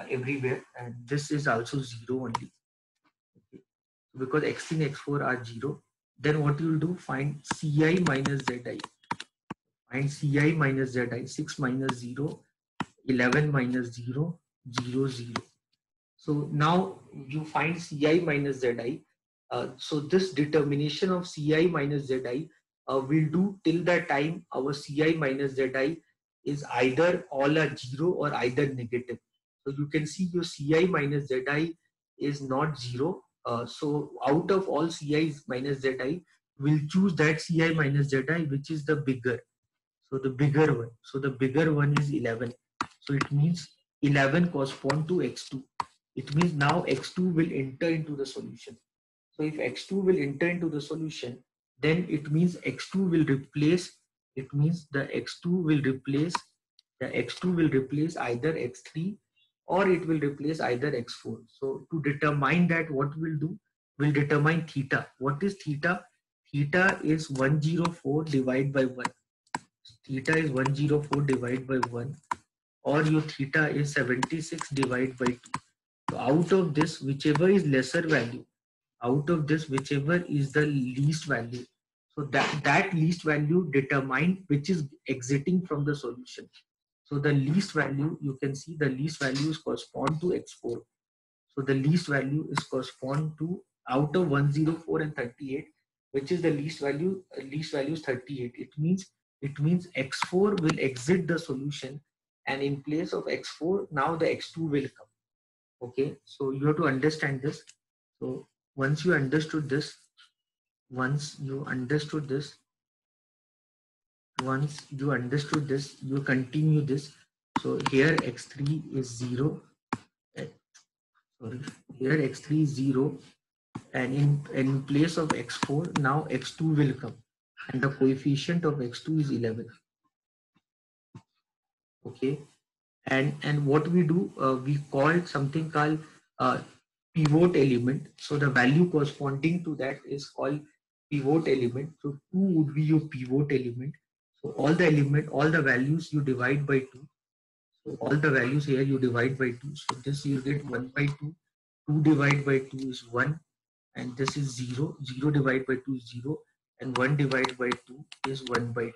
everywhere, and this is also 0 only. Okay. So because x3 and x4 are 0, then what you will do, find Ci minus Zi. Find Ci minus Zi, 6 minus 0, 11 minus 0, 0, 0. So now you find Ci minus Zi. So this determination of Ci minus Zi we'll do till the time our Ci minus Zi is either all are 0 or either negative. So you can see your Ci minus Zi is not 0. So out of all Ci minus Zi, we'll choose that Ci minus Zi which is the bigger. So the bigger one. So the bigger one is 11. So it means 11 correspond to x2. It means now x2 will enter into the solution. So if x2 will enter into the solution, then it means x2 will replace, it means the x2 will replace either x3 or it will replace either x4. So to determine that, what we'll do, we'll determine theta. What is theta? Theta is 104 divided by 1. Theta is 104 divided by 1, or your theta is 76 divided by 2. So out of this, whichever is lesser value, out of this, whichever is the least value, so that least value determine which is exiting from the solution. So the least value, you can see the least values correspond to x4. So the least value is correspond to, out of 104 and 38, which is the least value? Least value is 38. It means x4 will exit the solution, and in place of x4, now the x2 will come. Okay, so you have to understand this. So once you understood this, you continue this. So here x3 is 0. Sorry, here x3 is 0, and in place of x4, now x2 will come, and the coefficient of x2 is 11. Okay, and what we do, we called something called pivot element. So the value corresponding to that is called pivot element. So 2 would be your pivot element. So all the values you divide by 2. So all the values here you divide by 2. So this you get 1 by 2. 2 divided by 2 is 1. And this is 0. 0 divided by 2 is 0. And 1 divided by 2 is 1 by 2.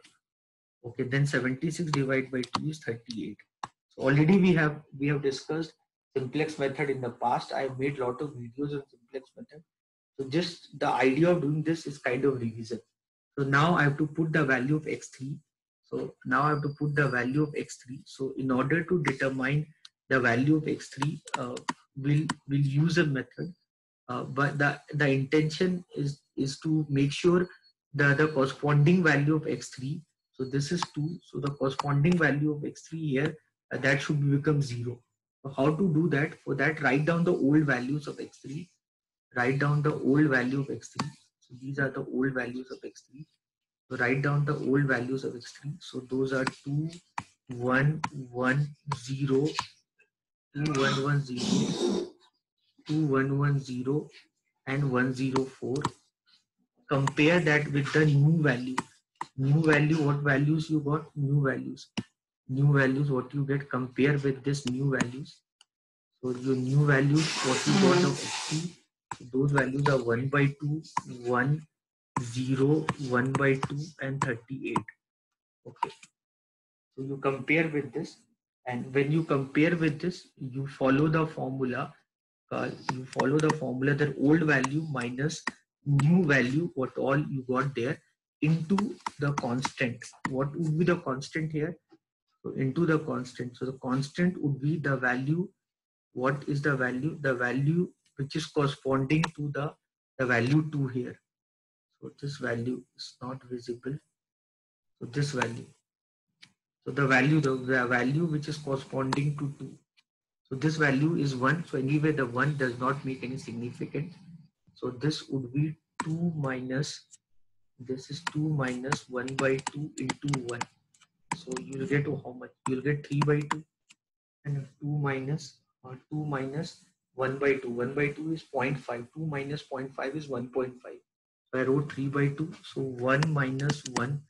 Okay, then 76 divided by 2 is 38. So already we have discussed simplex method in the past. I have made a lot of videos on simplex method. So just the idea of doing this is kind of revision. So now I have to put the value of x3. So now I have to put the value of x3. So in order to determine the value of x3, we'll use a method. But the intention is to make sure the corresponding value of x3. So this is 2. So the corresponding value of x3 here, that should become 0. So how to do that? For that, write down the old values of x3. Write down the old value of x3. So these are the old values of x3. So write down the old values of x3. So those are 2, 1, 1, 0, 2, 1, 1, 0, 2, 1, 1, 0, and 104. Compare that with the new value. New value, what values you got? New values. New values, what you get? Compare with this new values. So your new values, what you got of x3, those values are 1 by 2, 1, 0, 1 by 2, and 38. Okay. So you compare with this, and when you compare with this, you follow the formula. That old value minus new value, what all you got there, into the constant. What would be the constant here? So into the constant. So the constant would be the value. What is the value? The value which is corresponding to the value 2 here. So this value is not visible. So this value. So the value which is corresponding to 2. So this value is 1. So anyway, the 1 does not make any significance. So this would be 2 minus, this is 2 minus 1 by 2 into 1. So you will get to how much? You will get 3 by 2. And 2 minus 1 by 2. 1 by 2 is 0.5. 2 minus 0.5 is 1.5. So I wrote 3 by 2. So 1 minus 1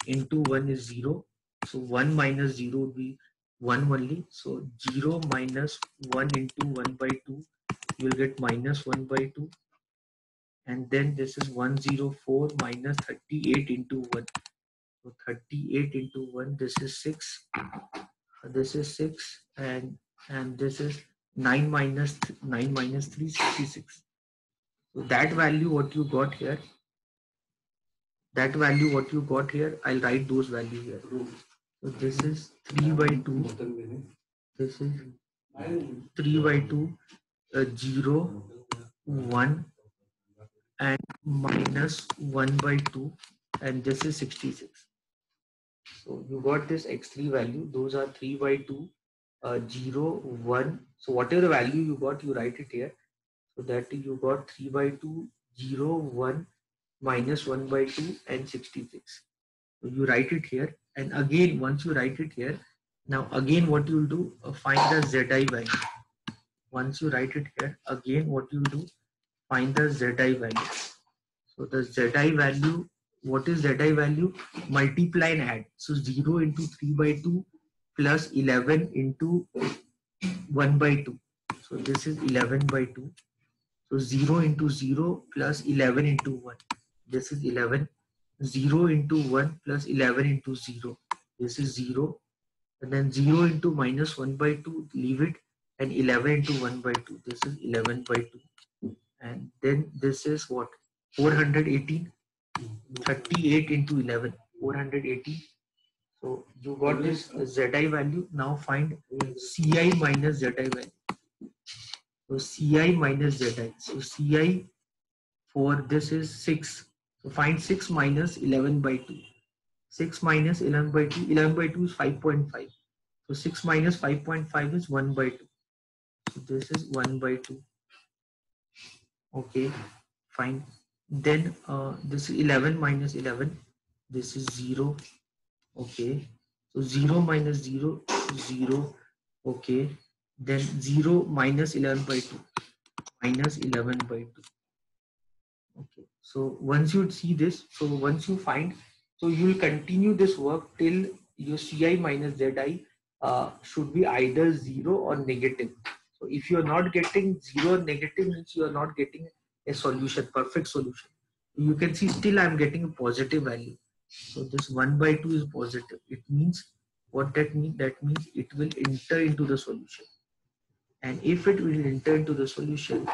into 1 is 0. So 1 minus 0 would be 1 only. So 0 minus 1 into 1 by 2, you will get minus 1 by 2. And then this is 104 minus 38 into 1. So 38 into 1, this is 6. This is 6. And this is 9 minus 3, 66. So that value what you got here, I'll write those values here. So this is 3 by 2. This is 3 by 2, 0, 1, and minus 1 by 2, and this is 66. So you got this x3 value. Those are 3 by 2, 0, 1. So whatever the value you got, you write it here. So that you got 3 by 2, 0, 1, minus 1 by 2, and 66. So you write it here. And again, once you write it here, now again what you will do, find the zi value. Once you write it here, again what you will do, find the zi value. So the zi value, what is zi value? Multiply and add. So 0 into 3 by 2 plus 11 into 1 by 2. So this is 11 by 2. So 0 into 0 plus 11 into 1. This is 11. 0 into 1 plus 11 into 0. This is 0. And then 0 into minus 1 by 2, leave it. And 11 into 1 by 2. This is 11 by 2. And then this is what? 418. 38 into 11. 418. So you got this zi value. Now find Ci minus zi value. So Ci minus zi. So Ci for this is 6. So find 6 minus 11 by 2. 6 minus 11 by 2. 11 by 2 is 5.5. So 6 minus 5.5 is 1 by 2. So this is 1 by 2. Okay, fine. Then this is 11 minus 11. This is 0. Okay. So 0 minus 0 is 0. Okay. Then 0 minus 11 by 2. minus 11 by 2. Okay, so once you see this, so once you find, so you will continue this work till your Ci minus Zi should be either 0 or negative. So if you are not getting 0 or negative, means you are not getting a solution, perfect solution. You can see still I am getting a positive value. So this 1 by 2 is positive. It means, what that means? That means it will enter into the solution. And if it will enter into the solution,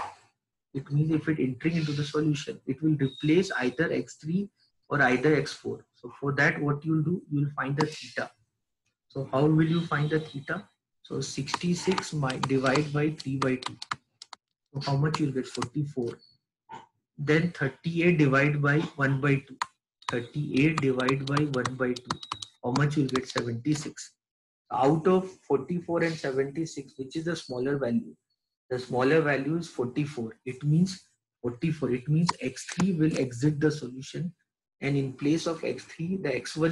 it means if it entering into the solution, it will replace either x3 or either x4. So for that, what you'll do, you'll find the theta. So how will you find the theta? So 66 divide by 3 by 2. So how much you'll get? 44. Then 38 divide by 1 by 2. 38 divide by 1 by 2. How much you'll get? 76. Out of 44 and 76, which is the smaller value? The smaller value is 44. It means 44. It means x3 will exit the solution, and in place of x3, the x1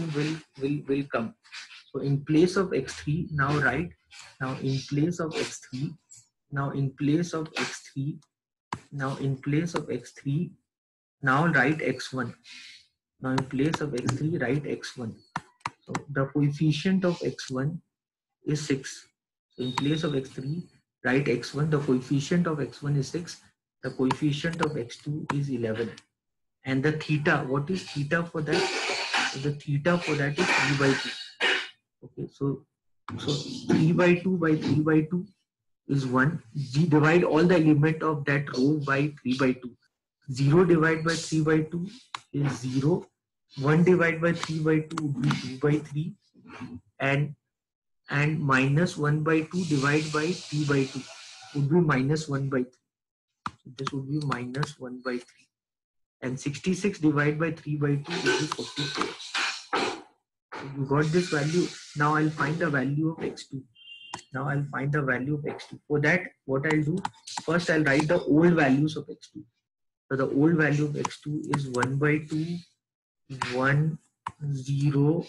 will come. So in place of x3, now write, now in place of x3, now in place of x3, now in place of x3, now write x1. Now in place of x3, write x1. So the coefficient of x1 is 6. So in place of x3, write x1. The coefficient of x1 is 6. The coefficient of x2 is 11. And the theta, what is theta for that? So the theta for that is 3 by 2. Okay, so 3 by 2 by 3 by 2 is 1. Divide all the element of that row by 3 by 2. 0 divided by 3 by 2 is 0. 1 divided by 3 by 2 would be 2 by 3. And minus 1 by 2 divided by 3 by 2 would be minus 1 by 3. So this would be minus 1 by 3. And 66 divided by 3 by 2 would be 44. So you got this value. Now I'll find the value of x2. Now I'll find the value of x2. For that, what I'll do, first I'll write the old values of x2. So the old value of x2 is 1 by 2, 1, 0,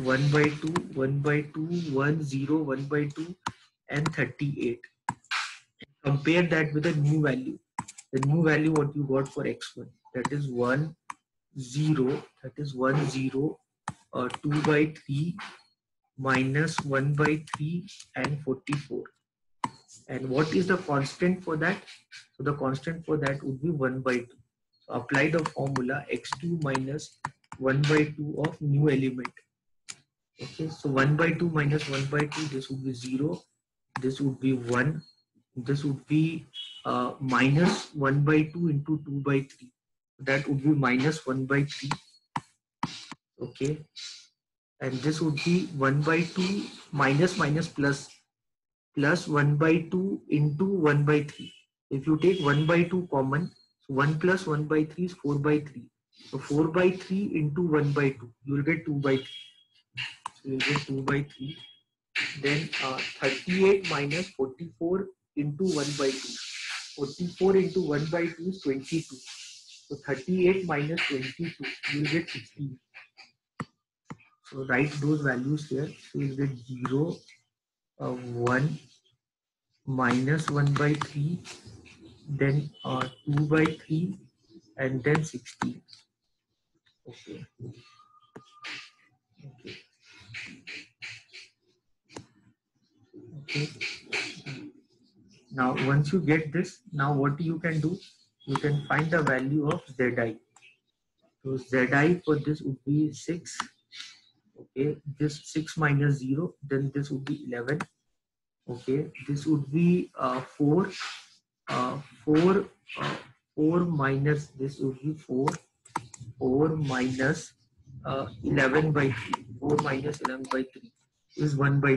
1 by 2, 1 by 2, 1, 0, 1 by 2, and 38. Compare that with the new value. The new value what you got for x1, that is 1, 0, that is 1, 0, 2 by 3, minus 1 by 3, and 44. And what is the constant for that? So the constant for that would be 1 by 2. So apply the formula x2 minus 1 by 2 of new element. Okay, so 1 by 2 minus 1 by 2, this would be 0, this would be 1, this would be minus 1 by 2 into 2 by 3. That would be minus 1 by 3. Okay, and this would be 1 by 2 minus minus plus 1 by 2 into 1 by 3. If you take 1 by 2 common, so 1 plus 1 by 3 is 4 by 3. So 4 by 3 into 1 by 2, you will get 2 by 3. So you will get 2 by 3. Then 38 minus 44 into 1 by 2. 44 into 1 by 2 is 22. So 38 minus 22, you will get 16. So write those values here. So you will get 0, 1, minus 1 by 3, then 2 by 3, and then 16. Okay. Okay. Okay. Now once you get this, now what you can do, you can find the value of Zi. So Zi for this would be 6. Okay, this 6 minus 0, then this would be 11. Okay, this would be 4. 4 minus this would be 4. 4 minus 11 by 3. 4 minus 11 by 3 is 1 by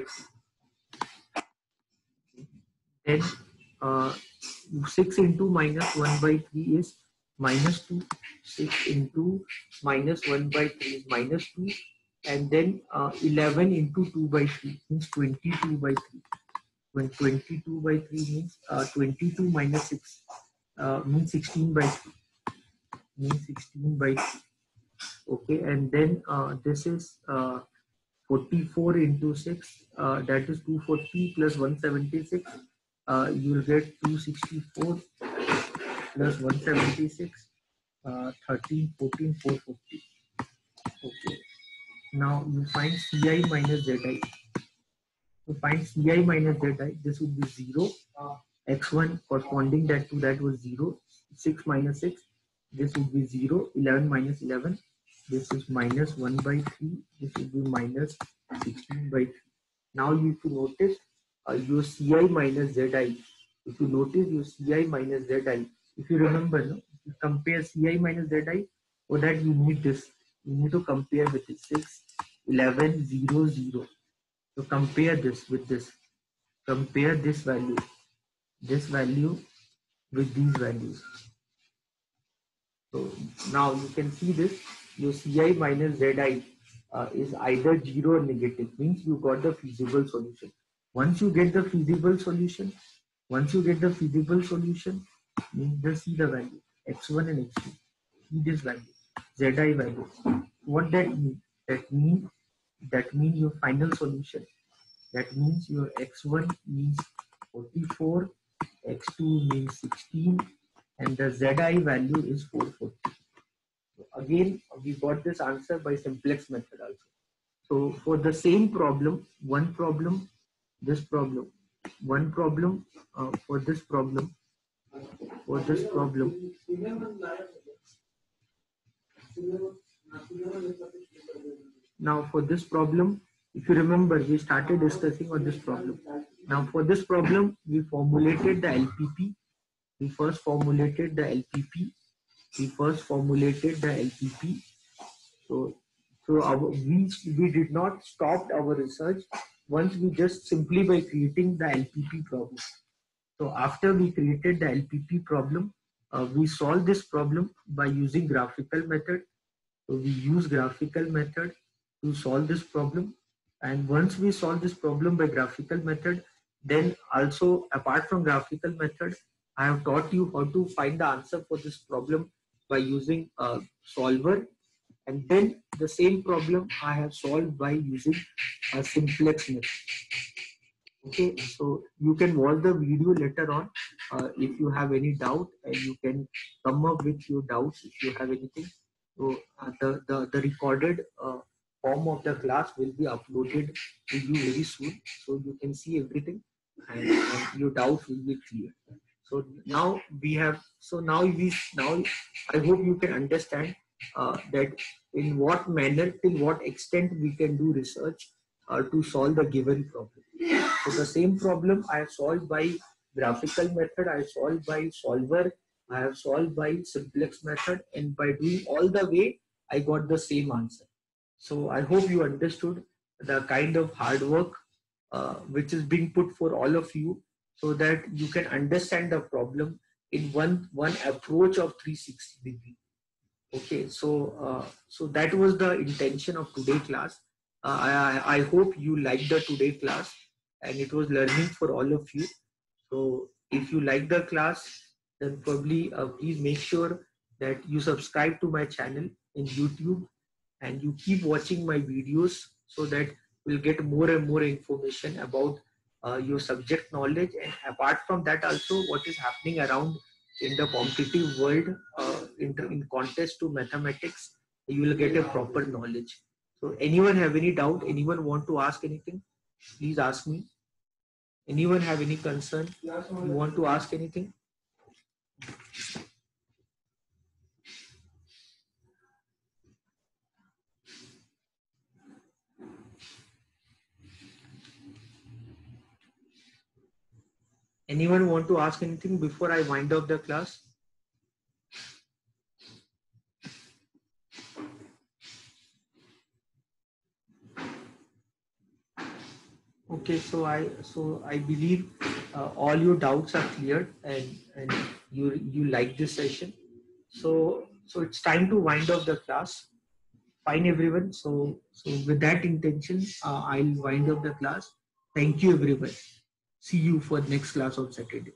3. Then 6 into minus 1 by 3 is minus 2. 6 into minus 1 by 3 is minus 2. And then 11 into 2 by 3 means 22 by 3. When 22 by 3 means 22 minus 6 means 16 by 3. Means 16 by 3. Okay, and then this is 44 into 6, that is 240 plus 176, you will get 264 plus 176, 13, 14, 450. Okay. Now you find Ci minus Zi. To find Ci minus Zi, this would be 0. X1 corresponding that to that was 0. 6 minus 6, this would be 0. 11 minus 11, this is minus 1 by 3. This would be minus 16 by 3. Now you have to notice your Ci minus Zi. If you notice your Ci minus Zi, if you remember, no, if you compare Ci minus Zi, for that you need this. You need to compare with it. 6, 11, 0, 0. So compare this with this. Compare this value with these values. So now you can see this. Your Ci minus Zi is either 0 or negative. Means you got the feasible solution. Once you get the feasible solution, means just see the value x1 and x2. See this value, Zi value. What that means? That means your final solution. That means your x1 means 44, x2 means 16, and the Zi value is 440. So again, we got this answer by simplex method also. So for the same problem, for this problem, now for this problem, if you remember, we started discussing on this problem. Now for this problem, we formulated the LPP. We first formulated the LPP. So we did not stop our research once we just simply by creating the LPP problem. So after we created the LPP problem, we solved this problem by using graphical method. So we use graphical method to solve this problem. And once we solve this problem by graphical method, then also apart from graphical method, I have taught you how to find the answer for this problem by using a solver. And then the same problem I have solved by using a simplex method. Okay, so you can watch the video later on if you have any doubt, and you can come up with your doubts if you have anything. So the recorded form of the class will be uploaded to you very soon, so you can see everything and your doubts will be clear. So now we have. So now I hope you can understand that in what manner, till what extent we can do research to solve the given problem. So the same problem I have solved by graphical method, I have solved by solver, I have solved by simplex method, and by doing all the way, I got the same answer. So I hope you understood the kind of hard work which is being put for all of you, so that you can understand the problem in one approach of 360 degree. Okay, so so that was the intention of today's class. I hope you liked the today class, and it was learning for all of you. So if you like the class, then probably please make sure that you subscribe to my channel in YouTube, and you keep watching my videos, so that you'll get more and more information about your subject knowledge. And apart from that also, what is happening around in the competitive world in contest to mathematics, you will get a proper knowledge. So anyone have any doubt? Anyone want to ask anything? Please ask me. Anyone have any concern? You want to ask anything? Anyone want to ask anything before I wind up the class? Okay, so I believe all your doubts are cleared, and you like this session. So it's time to wind up the class. Fine, everyone. So with that intention, I'll wind up the class. Thank you, everyone. See you for next class on Saturday.